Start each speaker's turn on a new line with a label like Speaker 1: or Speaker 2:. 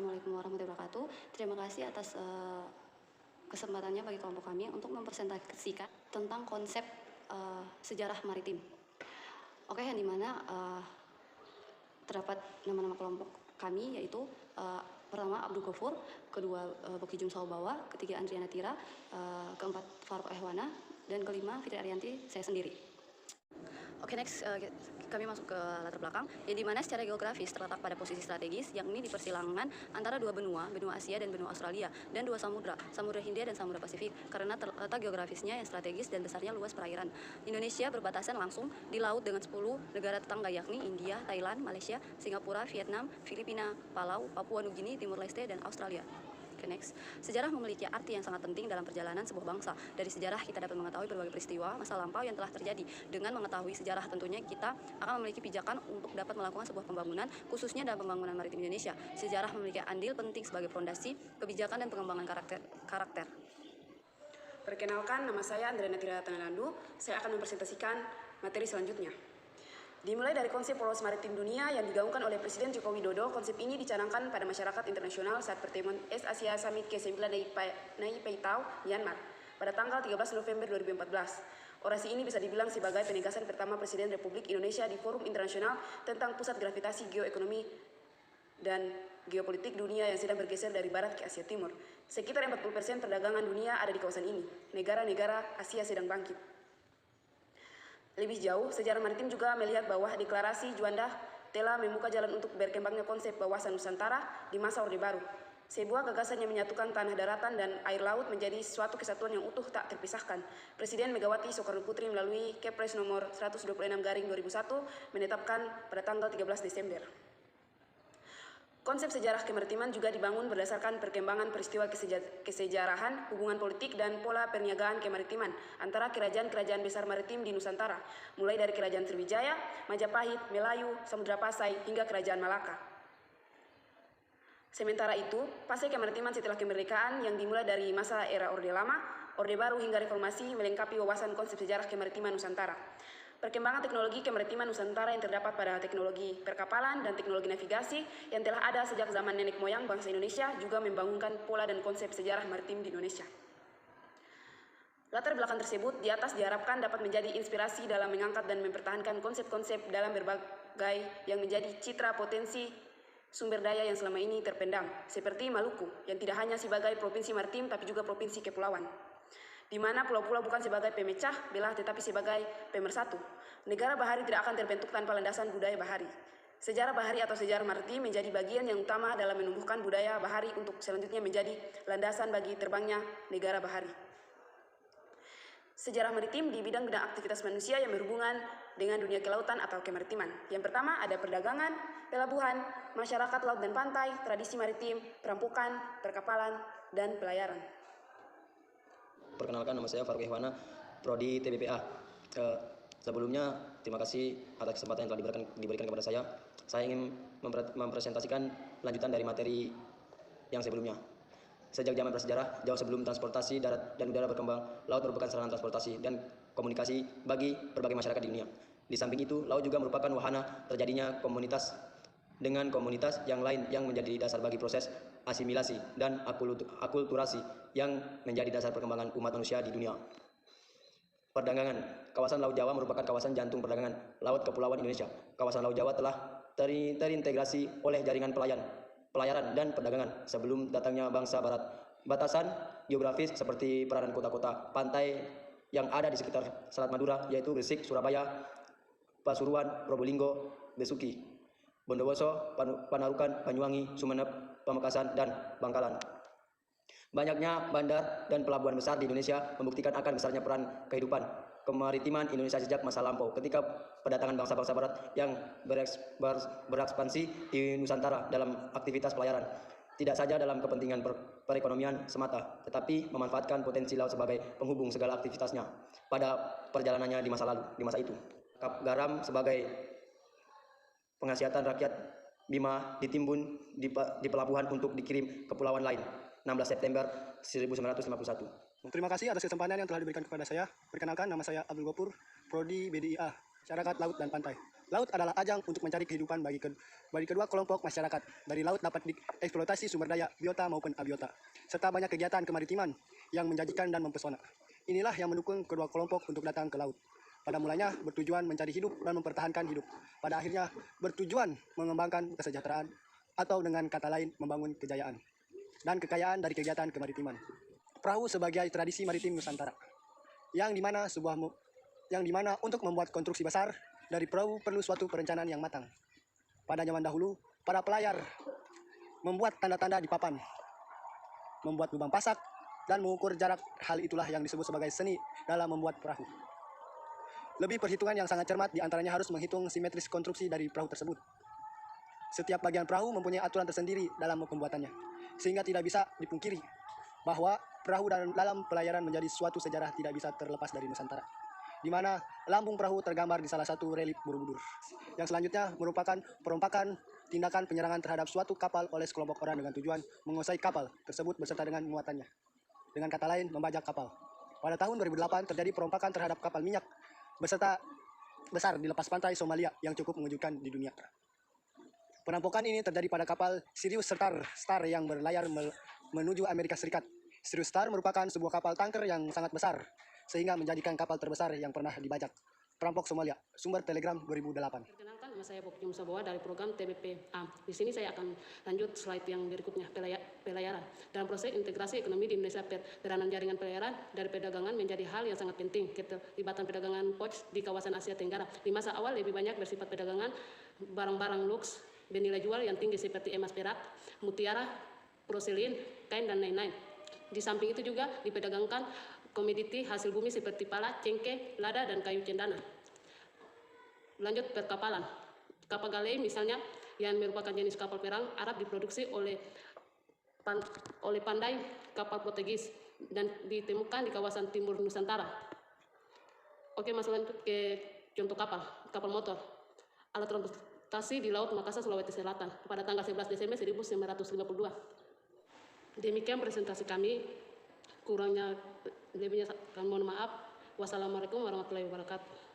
Speaker 1: Assalamualaikum warahmatullahi wabarakatuh. Terima kasih atas kesempatannya bagi kelompok kami untuk mempresentasikan tentang konsep sejarah maritim. Oke, yang dimana terdapat nama-nama kelompok kami, yaitu pertama Abdul Ghafur, kedua Boki Jum Saubawa, ketiga Andriana Tira, keempat Farouk Ehwana, dan kelima Fitri Arianti, saya sendiri. Oke, next kami masuk ke latar belakang, yang dimana secara geografis terletak pada posisi strategis, yakni di persilangan antara dua benua Asia dan benua Australia, dan dua samudra, Samudra Hindia dan Samudra Pasifik, karena terletak geografisnya yang strategis dan besarnya luas perairan. Indonesia berbatasan langsung di laut dengan 10 negara tetangga, yakni India, Thailand, Malaysia, Singapura, Vietnam, Filipina, Palau, Papua Nugini, Timur Leste, dan Australia. Oke, next. Sejarah memiliki arti yang sangat penting dalam perjalanan sebuah bangsa. Dari sejarah kita dapat mengetahui berbagai peristiwa masa lampau yang telah terjadi. Dengan mengetahui sejarah, tentunya kita akan memiliki pijakan untuk dapat melakukan sebuah pembangunan, khususnya dalam pembangunan maritim Indonesia. Sejarah memiliki andil penting sebagai fondasi kebijakan dan pengembangan karakter.
Speaker 2: Perkenalkan, nama saya Andriana Tira Tanalandu. Saya akan mempresentasikan materi selanjutnya. Dimulai dari konsep poros maritim dunia yang digaungkan oleh Presiden Joko Widodo, konsep ini dicanangkan pada masyarakat internasional saat pertemuan East Asia Summit ke-9 Nai Pai Tau, Myanmar, pada tanggal 13 November 2014. Orasi ini bisa dibilang sebagai penegasan pertama Presiden Republik Indonesia di forum internasional tentang pusat gravitasi geoekonomi dan geopolitik dunia yang sedang bergeser dari barat ke Asia Timur. Sekitar 40% perdagangan dunia ada di kawasan ini. Negara-negara Asia sedang bangkit. Lebih jauh, sejarah maritim juga melihat bahwa deklarasi Juanda telah membuka jalan untuk berkembangnya konsep wawasan Nusantara di masa Orde Baru. Sebuah gagasan yang menyatukan tanah daratan dan air laut menjadi suatu kesatuan yang utuh tak terpisahkan. Presiden Megawati Soekarno Putri melalui Kepres nomor 126/2001 menetapkan pada tanggal 13 Desember. Konsep sejarah kemaritiman juga dibangun berdasarkan perkembangan peristiwa kesejarahan, hubungan politik, dan pola perniagaan kemaritiman antara kerajaan-kerajaan besar maritim di Nusantara, mulai dari Kerajaan Sriwijaya, Majapahit, Melayu, Samudra Pasai, hingga Kerajaan Malaka. Sementara itu, fase kemaritiman setelah kemerdekaan yang dimulai dari masa era Orde Lama, Orde Baru, hingga Reformasi melengkapi wawasan konsep sejarah kemaritiman Nusantara. Perkembangan teknologi kemaritiman Nusantara yang terdapat pada teknologi perkapalan dan teknologi navigasi yang telah ada sejak zaman nenek moyang bangsa Indonesia juga membangunkan pola dan konsep sejarah maritim di Indonesia. Latar belakang tersebut di atas diharapkan dapat menjadi inspirasi dalam mengangkat dan mempertahankan konsep-konsep dalam berbagai yang menjadi citra potensi sumber daya yang selama ini terpendam, seperti Maluku yang tidak hanya sebagai provinsi maritim tapi juga provinsi kepulauan, di mana pulau-pulau bukan sebagai pemecah belah tetapi sebagai pemersatu. Negara bahari tidak akan terbentuk tanpa landasan budaya bahari. Sejarah bahari atau sejarah maritim menjadi bagian yang utama dalam menumbuhkan budaya bahari untuk selanjutnya menjadi landasan bagi terbangnya negara bahari. Sejarah maritim di bidang-bidang aktivitas manusia yang berhubungan dengan dunia kelautan atau kemaritiman. Yang pertama ada perdagangan, pelabuhan, masyarakat laut dan pantai, tradisi maritim, perampokan, perkapalan, dan pelayaran.
Speaker 3: Perkenalkan, nama saya Farouk Ehwana, Prodi TBPA. Sebelumnya, terima kasih atas kesempatan yang telah diberikan kepada saya. Saya ingin mempresentasikan lanjutan dari materi yang sebelumnya. Sejak zaman prasejarah, jauh sebelum transportasi darat dan udara berkembang, laut merupakan sarana transportasi dan komunikasi bagi berbagai masyarakat di dunia. Di samping itu, laut juga merupakan wahana terjadinya komunitas dengan komunitas yang lain yang menjadi dasar bagi proses asimilasi dan akulturasi yang menjadi dasar perkembangan umat manusia di dunia. Perdagangan. Kawasan Laut Jawa merupakan kawasan jantung perdagangan laut kepulauan Indonesia. Kawasan Laut Jawa telah terintegrasi oleh jaringan pelayaran dan perdagangan sebelum datangnya bangsa barat. Batasan geografis seperti peranan kota-kota pantai yang ada di sekitar Selat Madura, yaitu Gresik, Surabaya, Pasuruan, Probolinggo, Besuki, Bondowoso, Panarukan, Banyuwangi, Sumeneb, Pamekasan, dan Bangkalan. Banyaknya bandar dan pelabuhan besar di Indonesia membuktikan akan besarnya peran kehidupan kemaritiman Indonesia sejak masa lampau ketika kedatangan bangsa-bangsa barat yang berekspansi di Nusantara dalam aktivitas pelayaran. Tidak saja dalam kepentingan perekonomian semata, tetapi memanfaatkan potensi laut sebagai penghubung segala aktivitasnya pada perjalanannya di masa itu. Garam sebagai penghasiatan rakyat Bima ditimbun di pelabuhan untuk dikirim ke pulauan lain. 16 September 1951.
Speaker 4: Terima kasih atas kesempatan yang telah diberikan kepada saya. Perkenalkan, nama saya Abdul Ghafur, Prodi BDIA, Masyarakat Laut dan Pantai. Laut adalah ajang untuk mencari kehidupan bagi kedua kelompok masyarakat. Dari laut dapat dieksploitasi sumber daya biota maupun abiota, serta banyak kegiatan kemaritiman yang menjanjikan dan mempesona. Inilah yang mendukung kedua kelompok untuk datang ke laut. Pada mulanya bertujuan mencari hidup dan mempertahankan hidup. Pada akhirnya bertujuan mengembangkan kesejahteraan atau dengan kata lain membangun kejayaan dan kekayaan dari kegiatan kemaritiman. Perahu sebagai tradisi maritim Nusantara, yang dimana untuk membuat konstruksi besar dari perahu perlu suatu perencanaan yang matang. Pada zaman dahulu, para pelayar membuat tanda-tanda di papan, membuat lubang pasak, dan mengukur jarak. Hal itulah yang disebut sebagai seni dalam membuat perahu. Lebih perhitungan yang sangat cermat diantaranya harus menghitung simetris konstruksi dari perahu tersebut. Setiap bagian perahu mempunyai aturan tersendiri dalam pembuatannya, sehingga tidak bisa dipungkiri bahwa perahu dalam pelayaran menjadi suatu sejarah tidak bisa terlepas dari Nusantara, di mana lambung perahu tergambar di salah satu relief Borobudur. Yang selanjutnya merupakan perompakan tindakan penyerangan terhadap suatu kapal oleh sekelompok orang dengan tujuan menguasai kapal tersebut beserta dengan muatannya. Dengan kata lain, membajak kapal. Pada tahun 2008 terjadi perompakan terhadap kapal minyak beserta besar di lepas pantai Somalia yang cukup mengejutkan di dunia. Perampokan ini terjadi pada kapal Sirius Star yang berlayar menuju Amerika Serikat. Sirius Star merupakan sebuah kapal tanker yang sangat besar, sehingga menjadikan kapal terbesar yang pernah dibajak. Perampok Somalia, sumber Telegram 2008.
Speaker 5: Perkenalkan, nama saya Bob Saboa dari program TBPA. Di sini saya akan lanjut slide yang berikutnya, pelayaran. Dalam proses integrasi ekonomi di Indonesia, peranan jaringan pelayaran dari perdagangan menjadi hal yang sangat penting. Keterlibatan perdagangan POX di kawasan Asia Tenggara. Di masa awal lebih banyak bersifat perdagangan barang-barang luks bernilai jual yang tinggi seperti emas perak, mutiara, porselin, kain, dan lain-lain. Di samping itu juga diperdagangkan komoditi hasil bumi seperti pala, cengkeh, lada, dan kayu cendana. Lanjut perkapalan. Kapal galei misalnya yang merupakan jenis kapal perang Arab diproduksi oleh Pandai kapal Portugis dan ditemukan di kawasan timur Nusantara. Oke, masuk lanjut ke contoh kapal motor. Alat transportasi di Laut Makassar, Sulawesi Selatan pada tanggal 11 Desember 1952. Demikian presentasi kami. Kurangnya lebihnya kami mohon maaf. Wassalamualaikum warahmatullahi wabarakatuh.